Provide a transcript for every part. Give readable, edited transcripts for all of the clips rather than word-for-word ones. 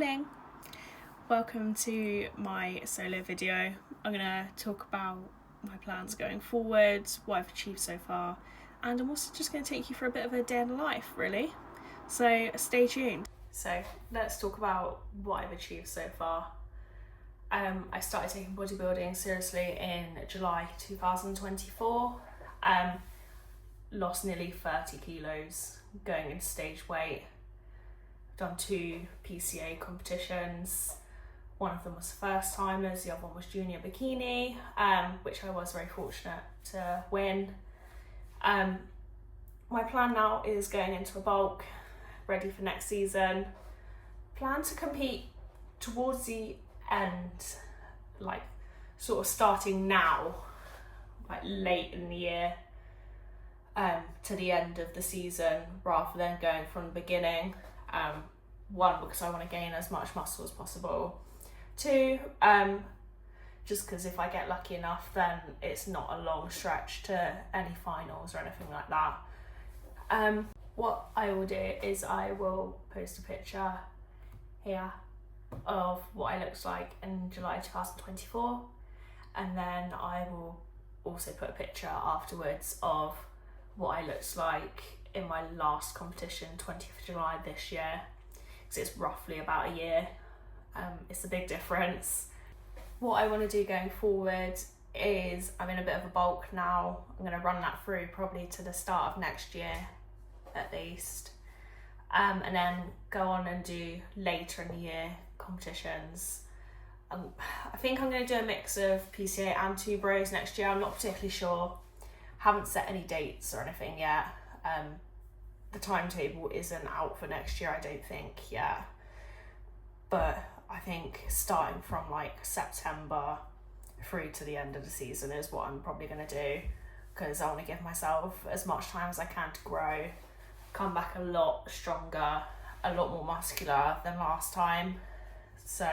morning. Welcome to my solo video. I'm going to talk about my plans going forward, what I've achieved so far, and I'm also just going to take you for a bit of a day in life, really. So stay tuned. So let's talk about what I've achieved so far. I started taking bodybuilding seriously in July 2024. Lost nearly 30 kilos going into stage weight. Done 2 PCA competitions. One of them was first timers, the other one was junior bikini, which I was very fortunate to win. My plan now is going into a bulk, ready for next season. Plan to compete towards the end, like sort of starting now, like late in the year, to the end of the season, rather than going from the beginning. One, because I want to gain as much muscle as possible. 2, just because if I get lucky enough, then it's not a long stretch to any finals or anything like that. What I will do is I will post a picture here of what I looked like in July 2024, and then I will also put a picture afterwards of what I looked like in my last competition, 20th of July this year, because it's roughly about a year. It's a big difference. What I want to do going forward is, I'm in a bit of a bulk now. I'm going to run that through probably to the start of next year at least, and then go on and do later in the year competitions. I think I'm going to do a mix of PCA and 2 bros next year. I'm not particularly sure, haven't set any dates or anything yet. The timetable isn't out for next year, I don't think, yet. But I think starting from like September through to the end of the season is what I'm probably going to do, because I want to give myself as much time as I can to grow, come back a lot stronger, a lot more muscular than last time. So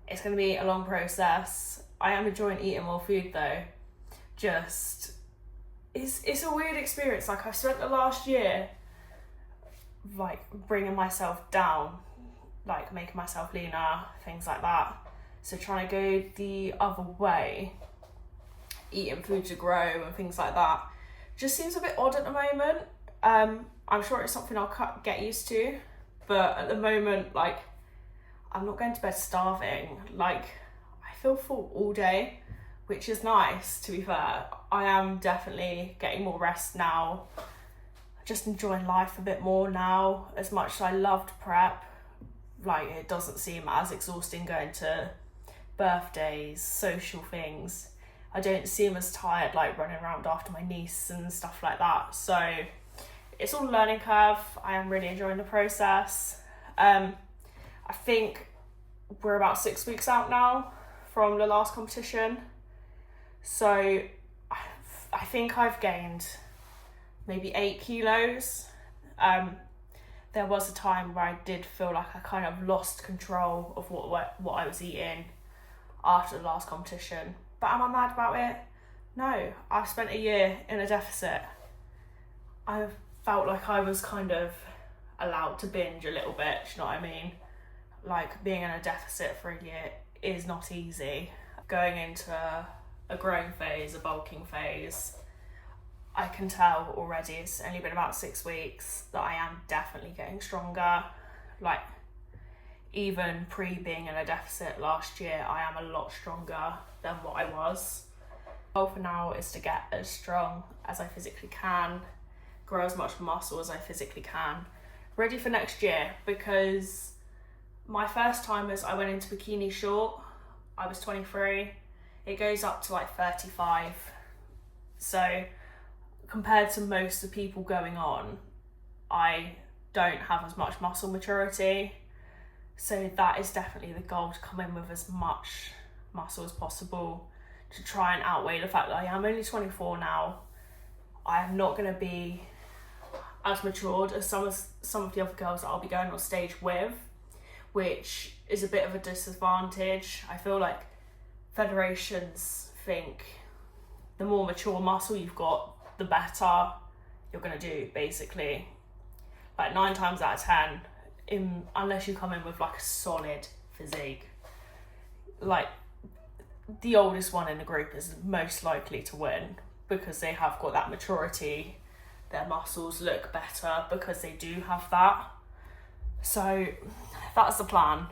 it's going to be a long process. I am enjoying eating more food though. Just it's a weird experience. Like, I've spent the last year like bringing myself down, like making myself leaner, things like that. So trying to go the other way, eating food to grow and things like that, just seems a bit odd at the moment. I'm sure it's something I'll get used to, but at the moment, like, I'm not going to bed starving. Like, I feel full all day, which is nice, to be fair. I am definitely getting more rest now, just enjoying life a bit more now. As much as I loved prep, like, it doesn't seem as exhausting going to birthdays, social things. I don't seem as tired, like running around after my niece and stuff like that. So it's all a learning curve. I am really enjoying the process. I think we're about 6 weeks out now from the last competition. So I think I've gained maybe 8 kilos. There was a time where I did feel like I kind of lost control of what I was eating after the last competition. But am I mad about it? No, I've spent a year in a deficit. I felt like I was kind of allowed to binge a little bit, do you know what I mean? Like, being in a deficit for a year is not easy. Going into a growing phase, a bulking phase, I can tell already, it's only been about 6 weeks, that I am definitely getting stronger. Like, even being in a deficit last year, I am a lot stronger than what I was. My goal for now is to get as strong as I physically can, grow as much muscle as I physically can, ready for next year, because my first timers, I went into bikini short. I was 23. It goes up to like 35. So compared to most of the people going on, I don't have as much muscle maturity. So that is definitely the goal, to come in with as much muscle as possible, to try and outweigh the fact that I am only 24 now. I am not going to be as matured as some of the other girls that I'll be going on stage with, which is a bit of a disadvantage. I feel like federations think the more mature muscle you've got, the better you're going to do, basically. Like 9 times out of 10, unless you come in with like a solid physique. Like, the oldest one in the group is most likely to win because they have got that maturity. Their muscles look better because they do have that. So that's the plan.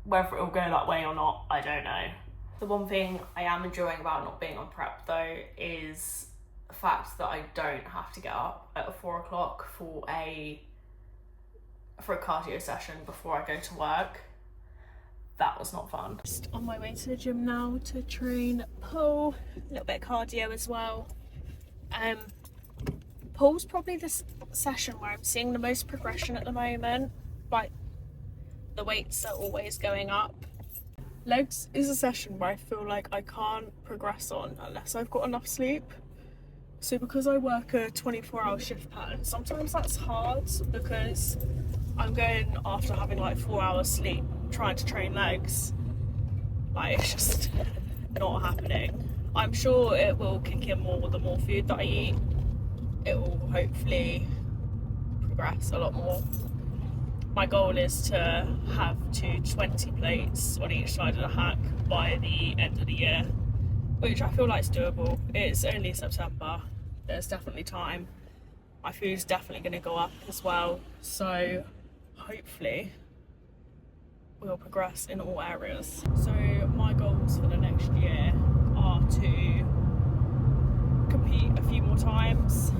Whether it'll go that way or not, I don't know. The one thing I am enjoying about not being on prep though is the fact that I don't have to get up at 4 o'clock for a cardio session before I go to work. That was not fun. Just on my way to the gym now to train pull, a little bit of cardio as well. Pull's probably the session where I'm seeing the most progression at the moment. Like, the weights are always going up. Legs is a session where I feel like I can't progress on unless I've got enough sleep. So because I work a 24-hour shift pattern, sometimes that's hard because I'm going after having like 4 hours sleep trying to train legs. Like, it's just not happening. I'm sure it will kick in more the more food that I eat. It will hopefully progress a lot more. My goal is to have 20 plates on each side of the hack by the end of the year, which I feel like is doable. It's only September, there's definitely time. My food's definitely going to go up as well, so hopefully we'll progress in all areas. So my goals for the next year are to compete a few more times.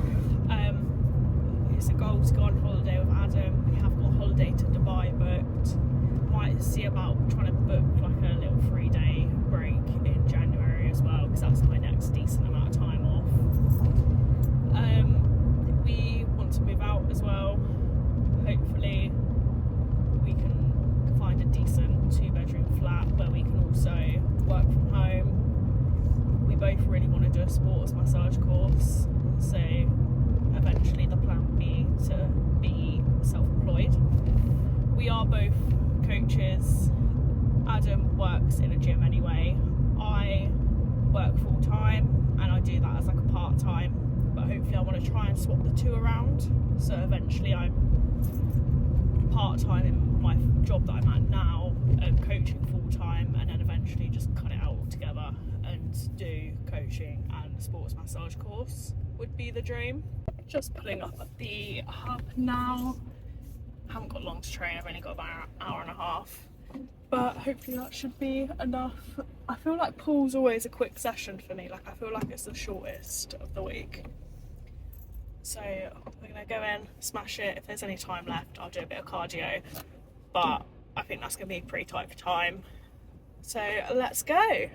It's a goal to go on holiday with Adam. We have got a holiday to Dubai booked. Might see about trying to book like a little 3-day break in January as well, because that's my next decent amount of time off. We want to move out as well. Hopefully we can find a decent 2-bedroom flat where we can also work from home. We both really want to do a sports massage course, so eventually the plan would be to be self-employed. We are both coaches. Adam works in a gym anyway. I work full-time and I do that as like a part-time, but hopefully I want to try and swap the two around, so eventually I'm part-time in my job that I'm at now and coaching full-time, and then eventually just cut it out altogether and do coaching and the sports massage course would be the dream. Just pulling up at the hub now. Haven't got long to train, I've only got about an hour and a half, but hopefully that should be enough. I feel like pull's always a quick session for me, like I feel like it's the shortest of the week. So we're gonna go in, smash it. If there's any time left, I'll do a bit of cardio, but I think that's gonna be pretty tight for time. So let's go.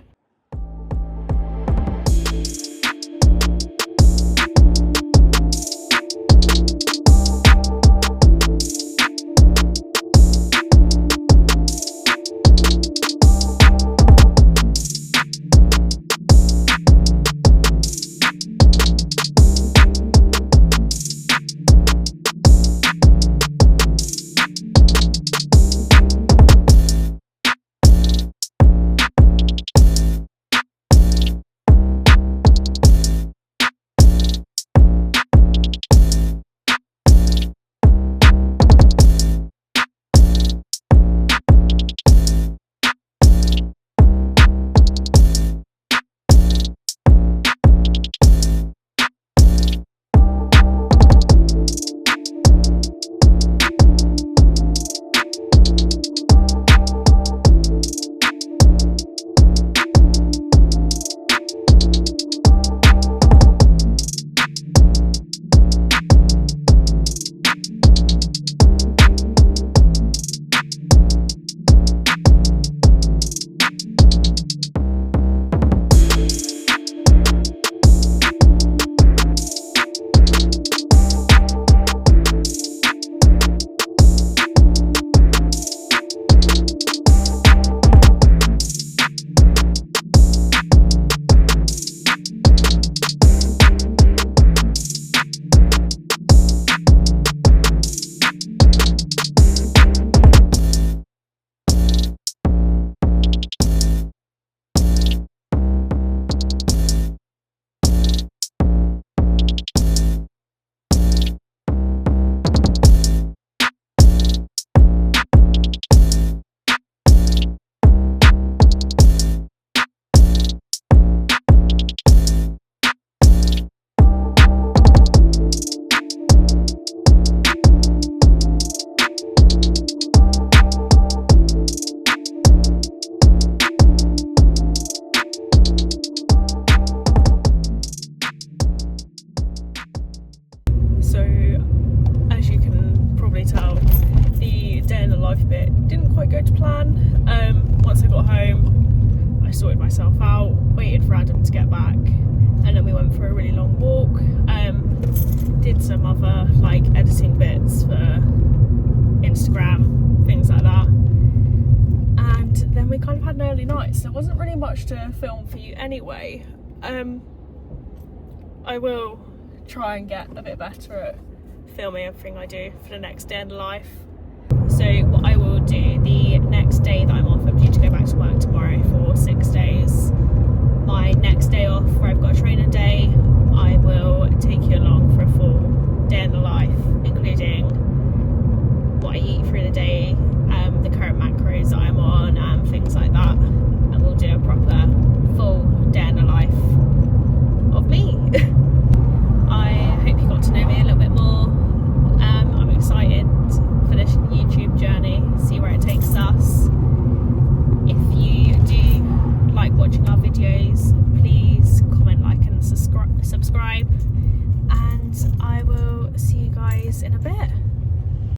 quite good plan. Once I got home, I sorted myself out, waited for Adam to get back, and then we went for a really long walk. Did some other like editing bits for Instagram, things like that. And then we kind of had an early night, so there wasn't really much to film for you anyway. I will try and get a bit better at filming everything I do for the next day in life. So what I will do, the